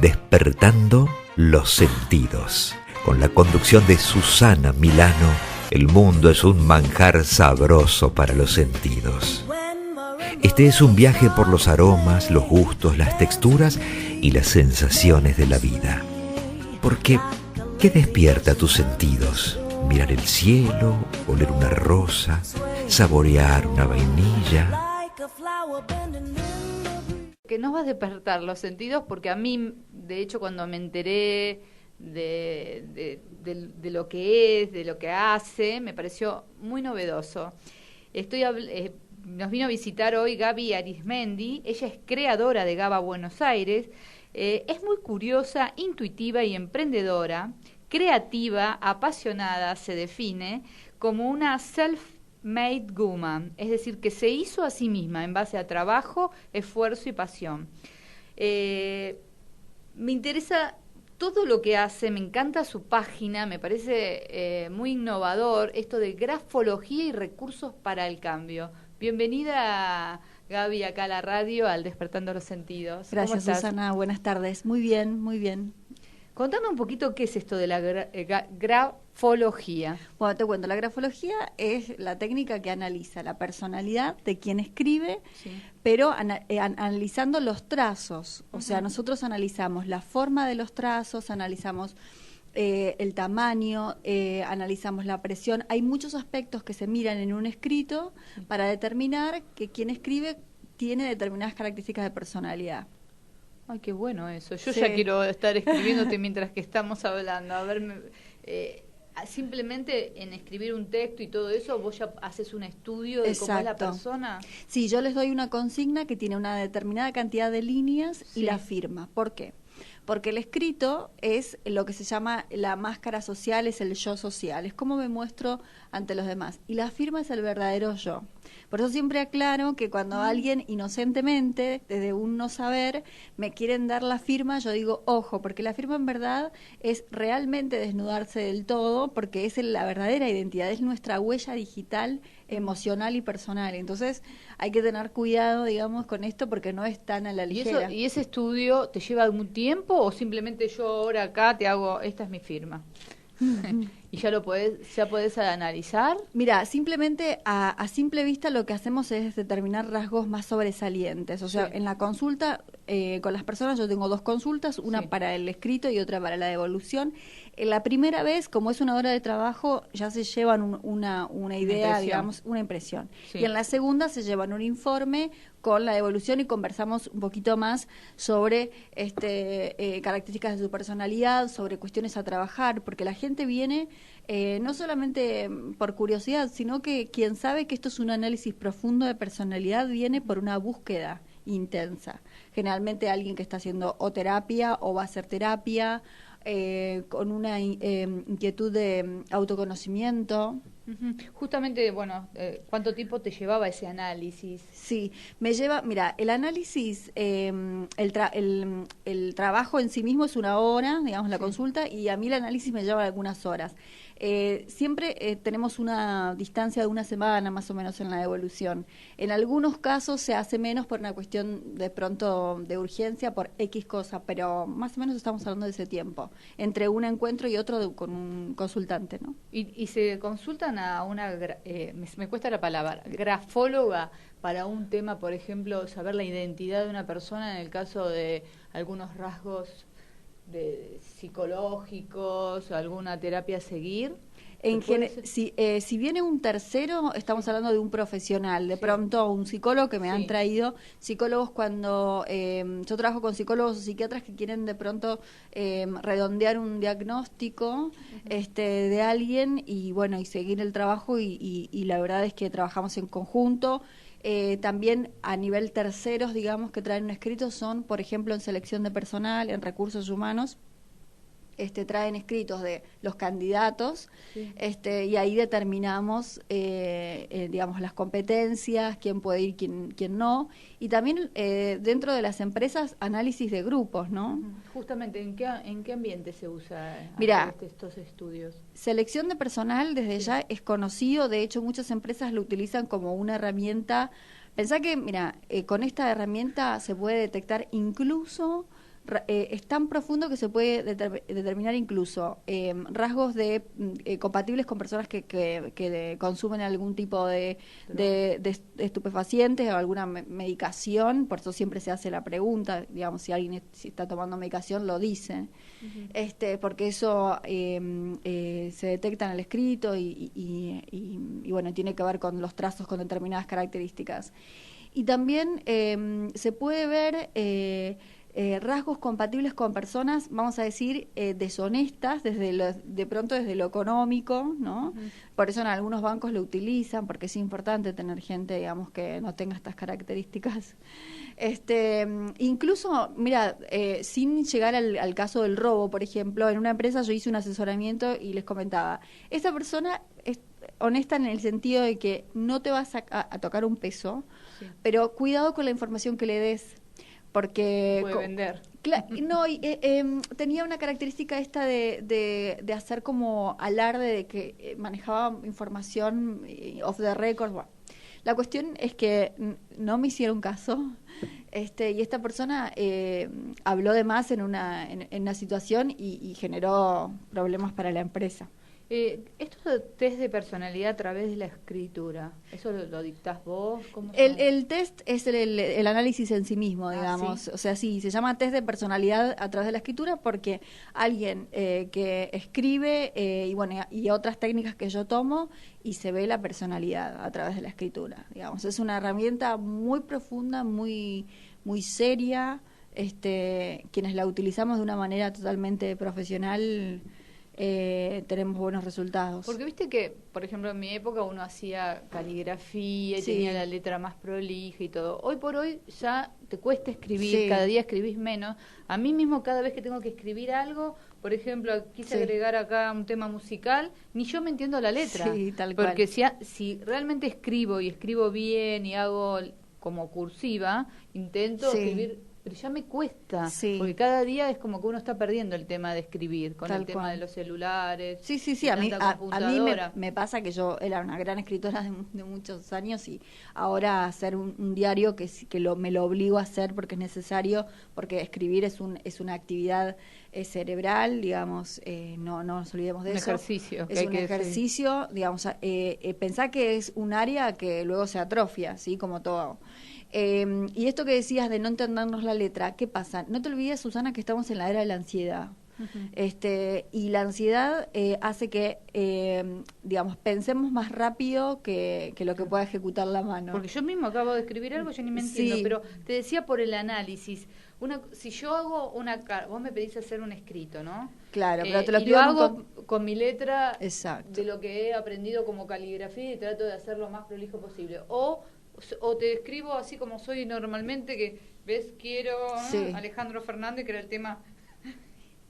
Despertando los sentidos. Con la conducción de Susana Milano, el mundo es un manjar sabroso para los sentidos. Este es un viaje por los aromas, los gustos, las texturas y las sensaciones de la vida. Porque, ¿qué despierta tus sentidos? Mirar el cielo, oler una rosa, saborear una vainilla. Que nos va a despertar los sentidos, porque a mí, de hecho, cuando me enteré de lo que es, de lo que hace, me pareció muy novedoso. Nos vino a visitar hoy Gaby Arizmendi. Ella es creadora de GABA Buenos Aires. Es muy curiosa, intuitiva y emprendedora, creativa, apasionada, se define como una self-made woman, es decir, que se hizo a sí misma en base a trabajo, esfuerzo y pasión. Me interesa todo lo que hace, me encanta su página, me parece muy innovador esto de grafología y recursos para el cambio. Bienvenida, Gaby, acá a la radio, al Despertando los Sentidos. Gracias, Susana. Buenas tardes. Muy bien, muy bien. Contame un poquito qué es esto de la grafología. Bueno, te cuento. La grafología es la técnica que analiza la personalidad de quien escribe, sí, pero analizando los trazos. O sea, nosotros analizamos la forma de los trazos, analizamos el tamaño, analizamos la presión. Hay muchos aspectos que se miran en un escrito para determinar que quien escribe tiene determinadas características de personalidad. Ay, qué bueno eso. Yo ya quiero estar escribiéndote mientras que estamos hablando. A ver, simplemente en escribir un texto y todo eso, ¿vos ya haces un estudio de cómo es la persona? Sí, yo les doy una consigna que tiene una determinada cantidad de líneas y la firma. ¿Por qué? Porque el escrito es lo que se llama la máscara social, es el yo social, es cómo me muestro ante los demás. Y la firma es el verdadero yo. Por eso siempre aclaro que cuando alguien inocentemente, desde un no saber, me quieren dar la firma, yo digo, ojo, porque la firma en verdad es realmente desnudarse del todo, porque es la verdadera identidad, es nuestra huella digital, emocional y personal. Entonces hay que tener cuidado, digamos, con esto, porque no es tan a la ligera. ¿Y ese estudio te lleva algún tiempo o simplemente yo ahora acá te hago, esta es mi firma? ¿Y ya podés analizar? Mira, simplemente a simple vista lo que hacemos es determinar rasgos más sobresalientes. O sea, en la consulta con las personas yo tengo 2 consultas, una para el escrito y otra para la devolución. La primera vez, como es una hora de trabajo, ya se llevan una idea, digamos, una impresión. Y en la segunda se llevan un informe con la devolución y conversamos un poquito más sobre características de su personalidad, sobre cuestiones a trabajar, porque la gente viene no solamente por curiosidad, sino que quien sabe que esto es un análisis profundo de personalidad viene por una búsqueda intensa. Generalmente alguien que está haciendo o terapia o va a hacer terapia, con una inquietud de autoconocimiento. Justamente, bueno, ¿cuánto tiempo te llevaba ese análisis? Sí, me lleva, mira, el análisis, el trabajo en sí mismo es 1 hora, digamos, la consulta, y a mí el análisis me lleva algunas horas. Siempre tenemos una distancia de 1 semana más o menos en la devolución. En algunos casos se hace menos por una cuestión de pronto de urgencia, por X cosa, pero más o menos estamos hablando de ese tiempo, entre un encuentro y otro con un consultante, ¿no? ¿Y se consultan a una, me cuesta la palabra, grafóloga para un tema, por ejemplo, saber la identidad de una persona en el caso de algunos rasgos psicológicos, alguna terapia a seguir? Si viene un tercero, estamos hablando de un profesional, de pronto un psicólogo que me han traído, psicólogos cuando yo trabajo con psicólogos o psiquiatras que quieren de pronto redondear un diagnóstico de alguien y bueno, y seguir el trabajo y la verdad es que trabajamos en conjunto. También a nivel terceros, digamos, que traen un escrito son, por ejemplo, en selección de personal, en recursos humanos, traen escritos de los candidatos, y ahí determinamos, digamos, las competencias, quién puede ir, quién no, y también dentro de las empresas, análisis de grupos, ¿no? Justamente, ¿en qué ambiente se usa estos estudios? Selección de personal desde ya es conocido, de hecho muchas empresas lo utilizan como una herramienta. Pensá que, mira, con esta herramienta se puede detectar incluso es tan profundo que se puede determinar incluso rasgos compatibles con personas que consumen algún tipo de estupefacientes o alguna medicación. Por eso siempre se hace la pregunta, digamos, si alguien está tomando medicación, lo dice. Porque eso se detecta en el escrito y bueno, tiene que ver con los trazos con determinadas características. Y también se puede ver rasgos compatibles con personas, vamos a decir, deshonestas, de pronto desde lo económico, ¿no? Por eso en algunos bancos lo utilizan, porque es importante tener gente, digamos, que no tenga estas características. Incluso, mira, sin llegar al caso del robo, por ejemplo, en una empresa yo hice un asesoramiento y les comentaba, esta persona es honesta en el sentido de que no te vas a tocar un peso, sí, pero cuidado con la información que le des, porque puede vender. No, tenía una característica esta de hacer como alarde de que manejaba información off the record. Bueno, la cuestión es que no me hicieron caso, y esta persona habló de más en una situación y generó problemas para la empresa. Esto de test de personalidad a través de la escritura, ¿eso lo dictás vos? ¿Cómo el test es el análisis en sí mismo, digamos. ¿Sí? O sea, sí, se llama test de personalidad a través de la escritura porque alguien que escribe y otras técnicas que yo tomo y se ve la personalidad a través de la escritura, digamos. Es una herramienta muy profunda, muy, muy seria. Quienes la utilizamos de una manera totalmente profesional tenemos buenos resultados. Porque viste que, por ejemplo, en mi época uno hacía caligrafía y tenía la letra más prolija y todo. Hoy por hoy ya te cuesta escribir, cada día escribís menos. A mí mismo cada vez que tengo que escribir algo, por ejemplo, quise agregar acá un tema musical, ni yo me entiendo la letra. Sí, tal cual. Porque si realmente escribo y escribo bien y hago como cursiva, intento escribir, pero ya me cuesta, porque cada día es como que uno está perdiendo el tema de escribir, con el tema de los celulares. Sí, a mí me pasa que yo era una gran escritora de muchos años y ahora hacer un diario que me lo obligo a hacer porque es necesario, porque escribir es una actividad cerebral, digamos, no nos olvidemos de eso. Ejercicio. Es un ejercicio, digamos, pensá que es un área que luego se atrofia, ¿sí? Como todo. Y esto que decías de no entendernos la letra, ¿qué pasa? No te olvides, Susana, que estamos en la era de la ansiedad. Y la ansiedad hace que, digamos, pensemos más rápido que lo que pueda ejecutar la mano. Porque yo mismo acabo de escribir algo, yo ni me entiendo, pero te decía por el análisis. Si yo hago vos me pedís hacer un escrito, ¿no? Claro, pero te lo pido hago con mi letra. Exacto. De lo que he aprendido como caligrafía y trato de hacerlo lo más prolijo posible. O te escribo así como soy normalmente, que ves, quiero Alejandro Fernández, que era el tema,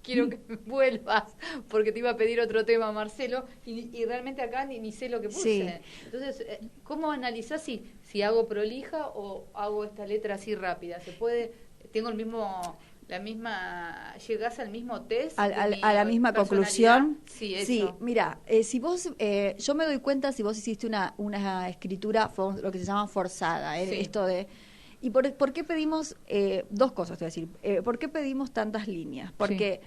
quiero que vuelvas, porque te iba a pedir otro tema, Marcelo, y realmente acá ni sé lo que puse. Entonces, ¿cómo analizás si hago prolija o hago esta letra así rápida? ¿Se puede? ¿Tengo llegás al mismo test? A la misma conclusión. Sí, eso. Sí, mira, si vos, yo me doy cuenta si vos hiciste una escritura, lo que se llama forzada, esto de... ¿Y por qué pedimos, dos cosas te voy a decir, por qué pedimos tantas líneas? Porque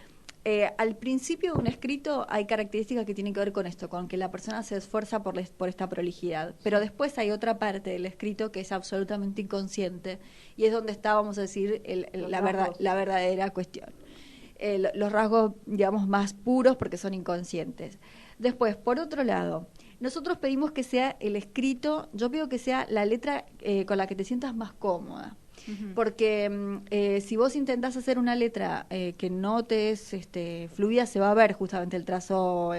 al principio de un escrito hay características que tienen que ver con esto, con que la persona se esfuerza por esta prolijidad, pero después hay otra parte del escrito que es absolutamente inconsciente y es donde está, vamos a decir, la verdadera cuestión. Los rasgos, digamos, más puros porque son inconscientes. Después, por otro lado, nosotros pedimos que sea el escrito, yo pido que sea la letra con la que te sientas más cómoda. Porque si vos intentás hacer una letra que no te es fluida, se va a ver justamente el trazo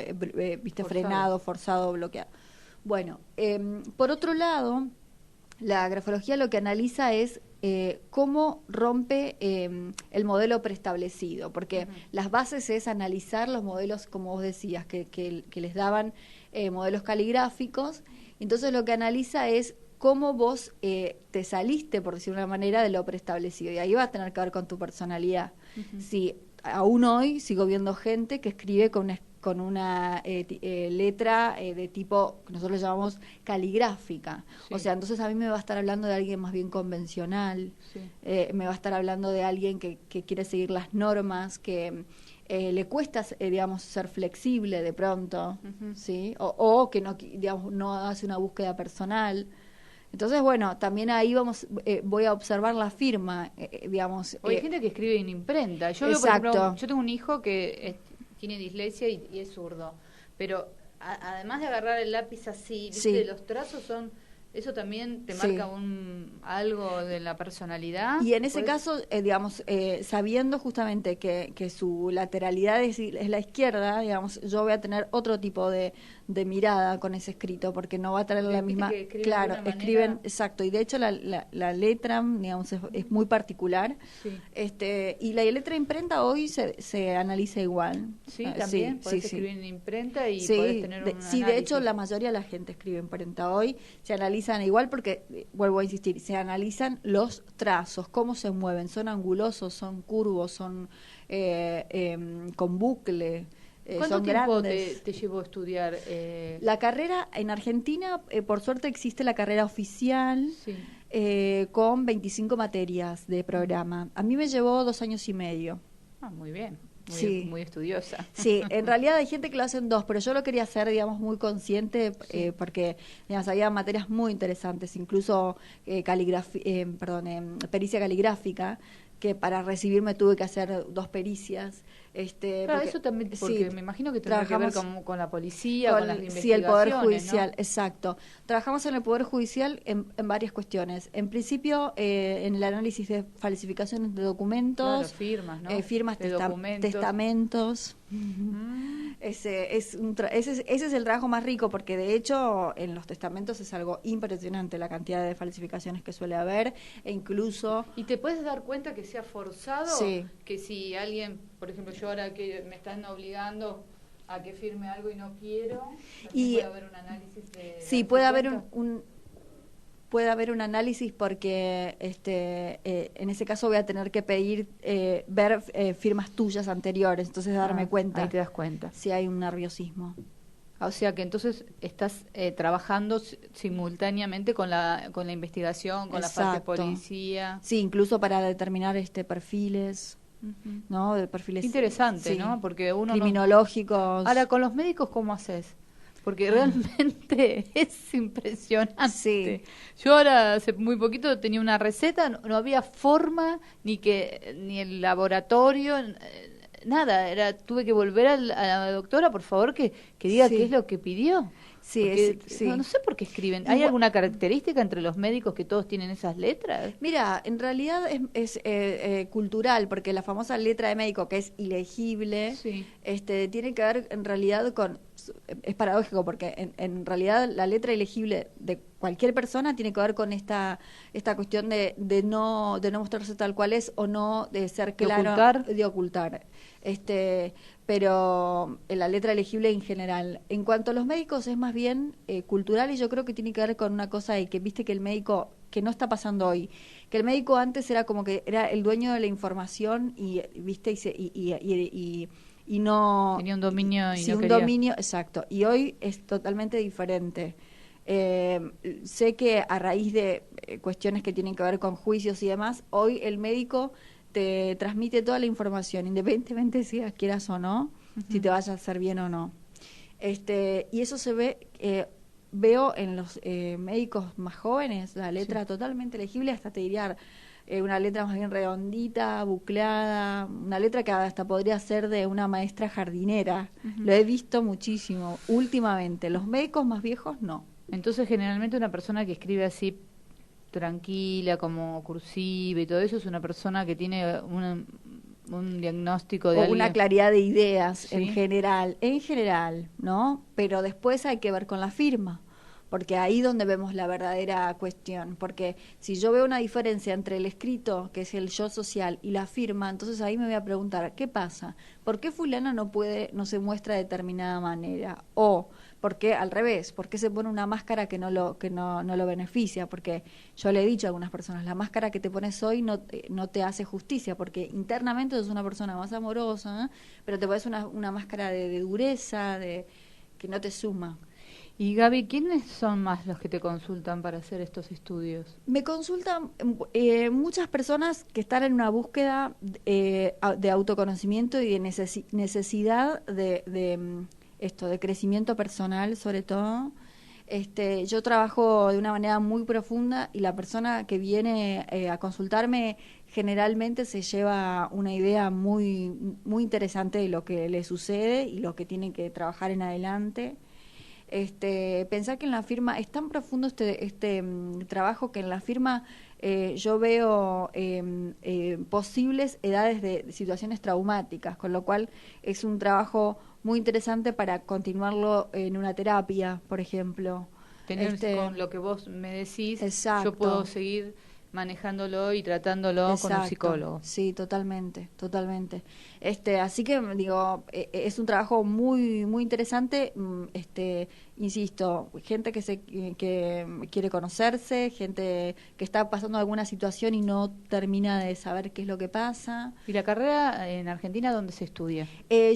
frenado, forzado, bloqueado. Bueno, por otro lado, la grafología lo que analiza es cómo rompe el modelo preestablecido, porque las bases es analizar los modelos, como vos decías, que les daban modelos caligráficos. Entonces lo que analiza es cómo vos te saliste, por decirlo de una manera, de lo preestablecido. Y ahí va a tener que ver con tu personalidad. Sí, aún hoy sigo viendo gente que escribe con con una letra de tipo que nosotros le llamamos caligráfica. Sí. O sea, entonces a mí me va a estar hablando de alguien más bien convencional, sí. Me va a estar hablando de alguien que quiere seguir las normas, que le cuesta, digamos, ser flexible de pronto, ¿sí? O que no, digamos, no hace una búsqueda personal. Entonces, bueno, también ahí voy a observar la firma, digamos. O hay gente que escribe en imprenta. Yo veo, por ejemplo, yo tengo un hijo que tiene dislexia y es zurdo, pero además de agarrar el lápiz así, ¿viste? Los trazos son... ¿Eso también te marca algo de la personalidad? Y en ese caso, digamos, sabiendo justamente que su lateralidad es la izquierda, digamos, yo voy a tener otro tipo de mirada con ese escrito, porque no va a tener la misma... Claro, escriben, exacto, y de hecho la letra, digamos, es muy particular. Sí. Y la letra imprenta hoy se analiza igual. Sí, también, podés escribir en imprenta y podés tener un análisis. Sí, de hecho la mayoría de la gente escribe en imprenta hoy, se analiza igual porque, vuelvo a insistir, se analizan los trazos, cómo se mueven, son angulosos, son curvos, son con bucle, ¿Cuánto son tiempo grandes. te llevó a estudiar? La carrera en Argentina, por suerte existe la carrera oficial, sí. Con 25 materias de programa. A mí me llevó 2 años y medio. Ah, muy bien. Muy estudiosa. Sí, en realidad hay gente que lo hace en 2, pero yo lo quería hacer, digamos, muy consciente, porque, digamos, había materias muy interesantes, incluso pericia caligráfica, que para recibirme tuve que hacer 2 pericias. Claro, eso también, porque me imagino que tendrá que ver con la policía, con las investigaciones. Sí, el Poder Judicial, ¿no? Exacto. Trabajamos en el Poder Judicial en varias cuestiones. En principio, en el análisis de falsificaciones de documentos. Claro, firmas, ¿no? Firmas, testamentos. Ese es el trabajo más rico, porque de hecho en los testamentos es algo impresionante la cantidad de falsificaciones que suele haber, e incluso... ¿Y te puedes dar cuenta que sea forzado? Sí. Que si alguien, por ejemplo, yo ahora que me están obligando a que firme algo y no quiero, puede haber un análisis de... Sí, puede haber puede haber un análisis, porque en ese caso voy a tener que pedir ver firmas tuyas anteriores, entonces darme cuenta. Ahí te das cuenta. Si hay un nerviosismo. O sea que entonces estás trabajando simultáneamente con la investigación, con Exacto. la parte de policía. Sí, incluso para determinar perfiles, ¿no? De perfiles interesante, ¿no? Porque uno criminológicos. Ahora, con los médicos, ¿cómo haces? Porque realmente es impresionante. Sí. Yo ahora hace muy poquito tenía una receta, no había forma ni el laboratorio, nada, tuve que volver a la doctora, por favor, que diga qué es lo que pidió. Sí, no sé por qué escriben. ¿Hay alguna característica entre los médicos que todos tienen esas letras? Mira, en realidad es cultural, porque la famosa letra de médico, que es ilegible, tiene que ver en realidad con... Es paradójico, porque en realidad la letra ilegible de cualquier persona tiene que ver con esta cuestión de no mostrarse tal cual es, o no de ser claro, de ocultar. Pero la letra elegible en general. En cuanto a los médicos, es más bien cultural, y yo creo que tiene que ver con una cosa de que, viste, que el médico, que no está pasando hoy, que el médico antes era como que era el dueño de la información, y viste, y no... Tenía un dominio y no quería. Dominio, exacto. Y hoy es totalmente diferente. Sé que a raíz de cuestiones que tienen que ver con juicios y demás, hoy el médico te transmite toda la información, independientemente si quieras o no, si te vaya a hacer bien o no. Y eso se ve, veo en los médicos más jóvenes, la letra totalmente legible, hasta te diría una letra más bien redondita, bucleada, una letra que hasta podría ser de una maestra jardinera. Lo he visto muchísimo últimamente. Los médicos más viejos no. Entonces, generalmente una persona que escribe así tranquila, como cursiva y todo eso, es una persona que tiene un diagnóstico de una claridad de ideas en general, ¿no? Pero después hay que ver con la firma, porque ahí donde vemos la verdadera cuestión, porque si yo veo una diferencia entre el escrito, que es el yo social, y la firma, entonces ahí me voy a preguntar, ¿qué pasa? ¿Por qué fulana no se muestra de determinada manera? O porque al revés, ¿por qué se pone una máscara que no lo beneficia? Porque yo le he dicho a algunas personas, la máscara que te pones hoy no te hace justicia, porque internamente sos una persona más amorosa, pero te pones una máscara de dureza, que no te suma. Y Gaby, ¿quiénes son más los que te consultan para hacer estos estudios? Me consultan muchas personas que están en una búsqueda de autoconocimiento y de necesidad de crecimiento personal, sobre todo. Yo trabajo de una manera muy profunda y la persona que viene a consultarme generalmente se lleva una idea muy, muy interesante de lo que le sucede y lo que tiene que trabajar en adelante. Pensar que en la firma es tan profundo este trabajo que en la firma yo veo posibles edades de situaciones traumáticas, con lo cual es un trabajo muy interesante para continuarlo en una terapia, por ejemplo. Con lo que vos me decís, exacto. Yo puedo seguir manejándolo y tratándolo exacto. con un psicólogo. Sí, totalmente. Así que digo, es un trabajo muy muy interesante. Insisto, gente que quiere conocerse, gente que está pasando alguna situación y no termina de saber qué es lo que pasa. ¿Y la carrera en Argentina dónde se estudia?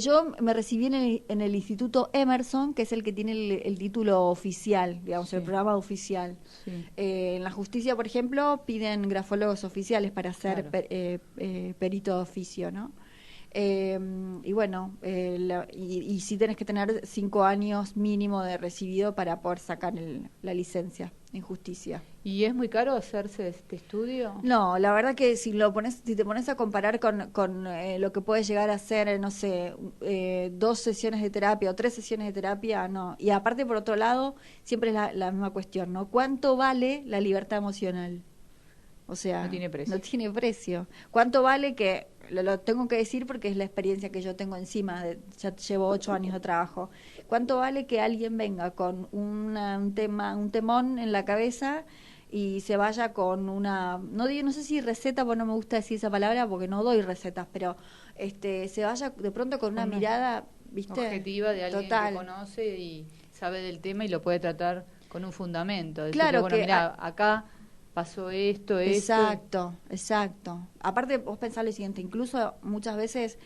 Yo me recibí en el Instituto Emerson, que es el que tiene el título oficial, digamos, sí. El programa oficial. Sí. En la justicia, por ejemplo, piden grafólogos oficiales para ser claro. Perito de oficio, ¿no? Y bueno, y sí tenés que tener 5 años mínimo de recibido para poder sacar la licencia en justicia. ¿Y es muy caro hacerse este estudio? No, la verdad que si te pones a comparar con lo que puede llegar a ser, no sé, 2 sesiones de terapia o 3 sesiones de terapia, no. Y aparte, por otro lado, siempre es la misma cuestión, ¿no? ¿Cuánto vale la libertad emocional? O sea, no tiene precio. No tiene precio. ¿Cuánto vale que, lo tengo que decir porque es la experiencia que yo tengo encima, ya llevo 8 años de trabajo, cuánto vale que alguien venga con un temón en la cabeza y se vaya con no sé si receta, porque no me gusta decir esa palabra porque no doy recetas, pero se vaya de pronto con una mirada, ¿viste? Objetiva de alguien total. Que conoce y sabe del tema y lo puede tratar con un fundamento. Decirle, claro, bueno, mira, acá pasó esto. Exacto. Aparte, vos pensás lo siguiente, incluso a veces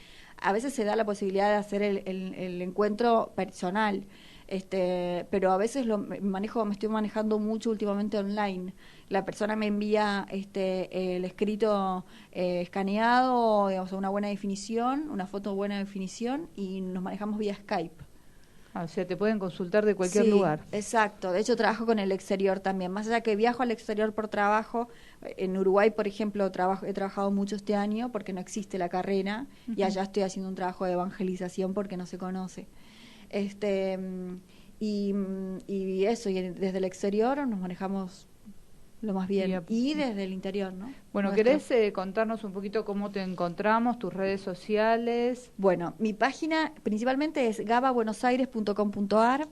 se da la posibilidad de hacer el encuentro personal, pero a veces me estoy manejando mucho últimamente online. La persona me envía el escrito escaneado, digamos, una buena definición, una foto buena definición, y nos manejamos vía Skype. O sea, te pueden consultar de cualquier lugar. Exacto. De hecho, trabajo con el exterior también. Más allá que viajo al exterior por trabajo, en Uruguay, por ejemplo, he trabajado mucho este año porque no existe la carrera, uh-huh. Y allá estoy haciendo un trabajo de evangelización porque no se conoce. Y eso, y desde el exterior nos manejamos lo más bien. Y desde el interior, ¿no? Bueno, ¿querés contarnos un poquito cómo te encontramos, tus redes sociales? Bueno, mi página principalmente es gababuenosaires.com.ar.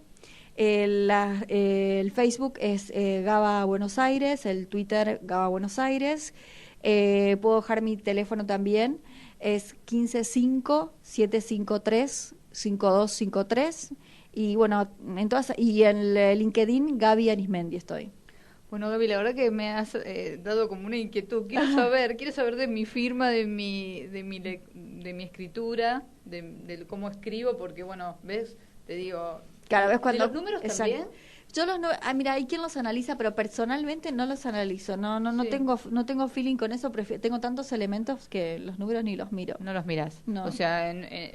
El Facebook es Gaba Buenos Aires, el Twitter Gaba Buenos Aires. Puedo dejar mi teléfono también, es 155-753-5253. Y bueno, y en el LinkedIn Gaby Arismendi estoy. Bueno, Gaby, la verdad que me has dado como una inquietud. Quiero saber de mi firma, de mi escritura, de cómo escribo, porque bueno, ves, te digo. Cada vez cuando. ¿De los números exacto. También? Yo mira, hay quien los analiza, pero personalmente no los analizo. No tengo feeling con eso. Tengo tantos elementos que los números ni los miro. No los mirás. No. O sea,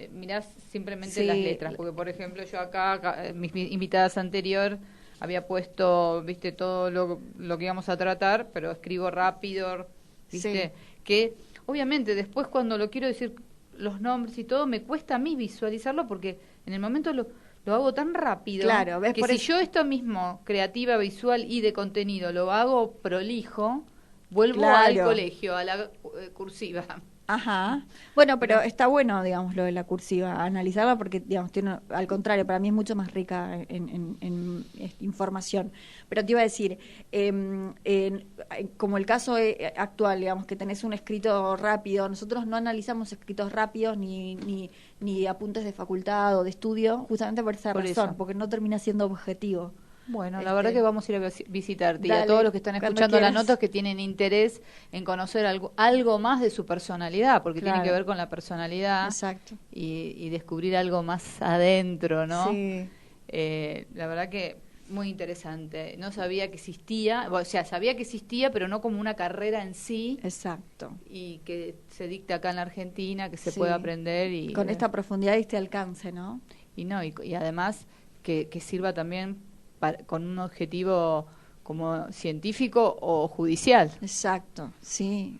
mirás simplemente las letras, porque por ejemplo yo acá mis invitadas anterior había puesto, viste, todo lo que íbamos a tratar, pero escribo rápido, viste, que obviamente después cuando lo quiero decir los nombres y todo, me cuesta a mí visualizarlo porque en el momento lo hago tan rápido, claro, ¿ves? Que si yo esto mismo, creativa, visual y de contenido, lo hago prolijo, vuelvo al colegio, a la cursiva. Ajá. Bueno, pero está bueno, digamos, lo de la cursiva, analizarla porque, digamos, tiene, al contrario, para mí es mucho más rica en información. Pero te iba a decir, como el caso actual, digamos, que tenés un escrito rápido, nosotros no analizamos escritos rápidos ni apuntes de facultad o de estudio, justamente por esa razón, porque no termina siendo objetivo. Bueno, la verdad que vamos a ir a visitarte. Dale, y a todos los que están escuchando las notas que tienen interés en conocer algo más de su personalidad, porque tiene que ver con la personalidad. Exacto. Y descubrir algo más adentro, ¿no? Sí. La verdad que muy interesante. No sabía que existía, o sea, sabía que existía, pero no como una carrera en sí. Exacto. Y que se dicta acá en la Argentina, que se puede aprender. Y con esta profundidad y este alcance, ¿no? Y además que sirva también con un objetivo como científico o judicial. Exacto, sí,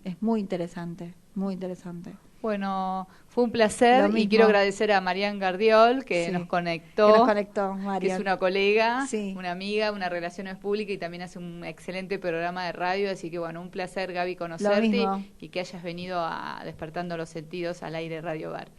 es muy interesante, muy interesante. Bueno, fue un placer y quiero agradecer a Marian Gardiol que nos conectó. Marian. Que es una colega, una amiga, una relaciones públicas y también hace un excelente programa de radio. Así que bueno, un placer, Gaby, conocerte y que hayas venido a Despertando los Sentidos al aire Radio Bar.